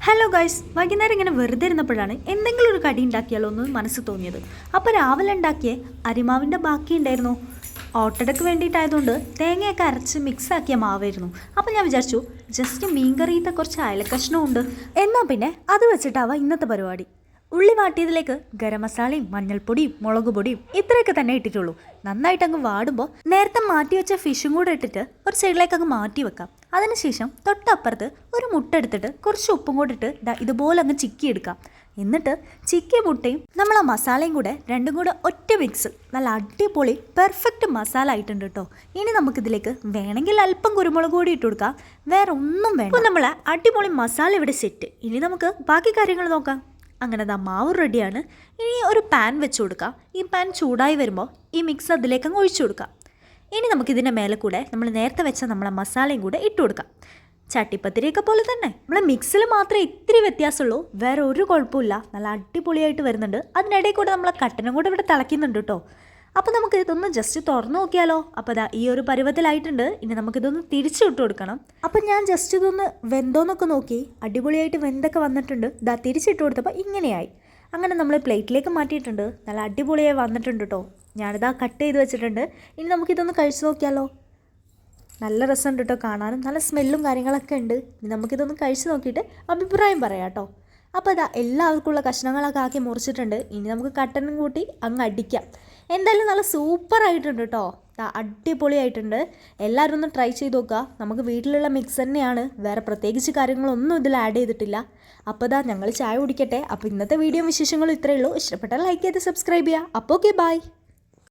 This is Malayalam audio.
ഹലോ ഗൈസ്, വൈകുന്നേരം ഇങ്ങനെ വെറുതെ ഇരുന്നപ്പോഴാണ് എന്തെങ്കിലും ഒരു കടി ഉണ്ടാക്കിയാലോ എന്ന് മനസ്സ് തോന്നിയത്. അപ്പോൾ രാവിലെ ഉണ്ടാക്കിയ അരിമാവിൻ്റെ ബാക്കി ഉണ്ടായിരുന്നു. ഓട്ടടക്ക് വേണ്ടിയിട്ടായതുകൊണ്ട് തേങ്ങയൊക്കെ അരച്ച് മിക്സ് ആക്കിയ മാവായിരുന്നു. അപ്പോൾ ഞാൻ വിചാരിച്ചു ജസ്റ്റ് മീൻകറിയത്തെ കുറച്ച് അയലക്കഷ്ണവും ഉണ്ട്, എന്നാൽ പിന്നെ അത് വെച്ചിട്ടാവാം ഇന്നത്തെ പരിപാടി. ഉള്ളി വാട്ടിയതിലേക്ക് ഗരം മസാലയും മഞ്ഞൾപ്പൊടിയും മുളക് പൊടിയും ഇത്രയൊക്കെ തന്നെ ഇട്ടിട്ടുള്ളൂ. നന്നായിട്ട് അങ്ങ് വാടുമ്പോൾ നേരത്തെ മാറ്റി വെച്ച ഫിഷും കൂടെ ഇട്ടിട്ട് ഒരു സൈഡിലേക്ക് അങ്ങ് മാറ്റി വെക്കാം. അതിനുശേഷം തൊട്ടപ്പുറത്ത് ഒരു മുട്ട എടുത്തിട്ട് കുറച്ച് ഉപ്പും കൂടെ ഇട്ട് ഇതുപോലെ അങ്ങ് ചിക്കി എടുക്കാം. എന്നിട്ട് ചിക്കിയ മുട്ടയും നമ്മൾ ആ മസാലയും കൂടെ രണ്ടും കൂടെ ഒറ്റ മിക്സ് നല്ല അടിപൊളി പെർഫെക്റ്റ് മസാല ആയിട്ടുണ്ട് കേട്ടോ. ഇനി നമുക്കിതിലേക്ക് വേണമെങ്കിൽ അല്പം കുരുമുളക് കൂടി ഇട്ട് കൊടുക്കാം, വേറെ ഒന്നും വേണ്ട. അപ്പോൾ നമ്മൾ അടിപൊളി മസാല ഇവിടെ സെറ്റ്. ഇനി നമുക്ക് ബാക്കി കാര്യങ്ങൾ നോക്കാം. അങ്ങനെ മാവ് റെഡിയാണ്. ഇനി ഒരു പാൻ വെച്ച് കൊടുക്കാം. ഈ പാൻ ചൂടായി വരുമ്പോൾ ഈ മിക്സ് അതിലേക്ക് അങ്ങ് ഒഴിച്ചു കൊടുക്കാം. ഇനി നമുക്കിതിൻ്റെ മേലെ കൂടെ നമ്മൾ നേരത്തെ വെച്ച നമ്മളെ മസാലയും കൂടെ ഇട്ട് കൊടുക്കാം. ചട്ടിപ്പത്തിരിയൊക്കെ പോലെ തന്നെ നമ്മളെ മിക്സിൽ മാത്രമേ ഇത്തിരി വ്യത്യാസമുള്ളൂ, വേറെ ഒരു കുഴപ്പമില്ല. നല്ല അടിപൊളിയായിട്ട് വരുന്നുണ്ട്. അതിനിടയിൽ കൂടെ നമ്മളെ കട്ടനും കൂടെ ഇവിടെ തിളയ്ക്കുന്നുണ്ട് കേട്ടോ. അപ്പോൾ നമുക്ക് ഇതൊന്ന് ജസ്റ്റ് തുറന്നു നോക്കിയാലോ. അപ്പോൾ ഈ ഒരു പരുവത്തിലായിട്ടുണ്ട്. ഇനി നമുക്കിതൊന്ന് തിരിച്ചു ഇട്ട് കൊടുക്കണം. അപ്പം ഞാൻ ജസ്റ്റ് ഇതൊന്ന് വെന്തോന്നൊക്കെ നോക്കി, അടിപൊളിയായിട്ട് വെന്തൊക്കെ വന്നിട്ടുണ്ട്. തിരിച്ചിട്ട് കൊടുത്തപ്പോൾ ഇങ്ങനെയായി. അങ്ങനെ നമ്മൾ പ്ലേറ്റിലേക്ക് മാറ്റിയിട്ടുണ്ട്. നല്ല അടിപൊളിയായി വന്നിട്ടുണ്ട് കേട്ടോ. ഞാനിതാ കട്ട് ചെയ്ത് വെച്ചിട്ടുണ്ട്. ഇനി നമുക്കിതൊന്ന് കഴിച്ചു നോക്കിയാലോ. നല്ല രസമുണ്ട് കേട്ടോ, കാണാനും നല്ല സ്മെല്ലും കാര്യങ്ങളൊക്കെ ഉണ്ട്. ഇനി നമുക്കിതൊന്ന് കഴിച്ച് നോക്കിയിട്ട് അഭിപ്രായം പറയാം കേട്ടോ. അപ്പോൾ എല്ലാവർക്കുള്ള കഷ്ണങ്ങളൊക്കെ ആക്കി മുറിച്ചിട്ടുണ്ട്. ഇനി നമുക്ക് കട്ടനും കൂട്ടി അങ്ങ് അടിക്കാം. എന്തായാലും നല്ല സൂപ്പറായിട്ടുണ്ട് കേട്ടോ, അടിപൊളിയായിട്ടുണ്ട്. എല്ലാവരും ഒന്ന് ട്രൈ ചെയ്ത് നോക്കുക. നമുക്ക് വീട്ടിലുള്ള മിക്സ് തന്നെയാണ്, വേറെ പ്രത്യേകിച്ച് കാര്യങ്ങളൊന്നും ഇതിൽ ആഡ് ചെയ്തിട്ടില്ല. അപ്പോൾ ഞങ്ങൾ ചായ കുടിക്കട്ടെ. അപ്പോൾ ഇന്നത്തെ വീഡിയോ വിശേഷങ്ങളും ഇത്രയേ ഉള്ളൂ. ഇഷ്ടപ്പെട്ടാൽ ലൈക്ക് ചെയ്ത് സബ്സ്ക്രൈബ് ചെയ്യുക. അപ്പോൾ ഓക്കെ, ബൈ.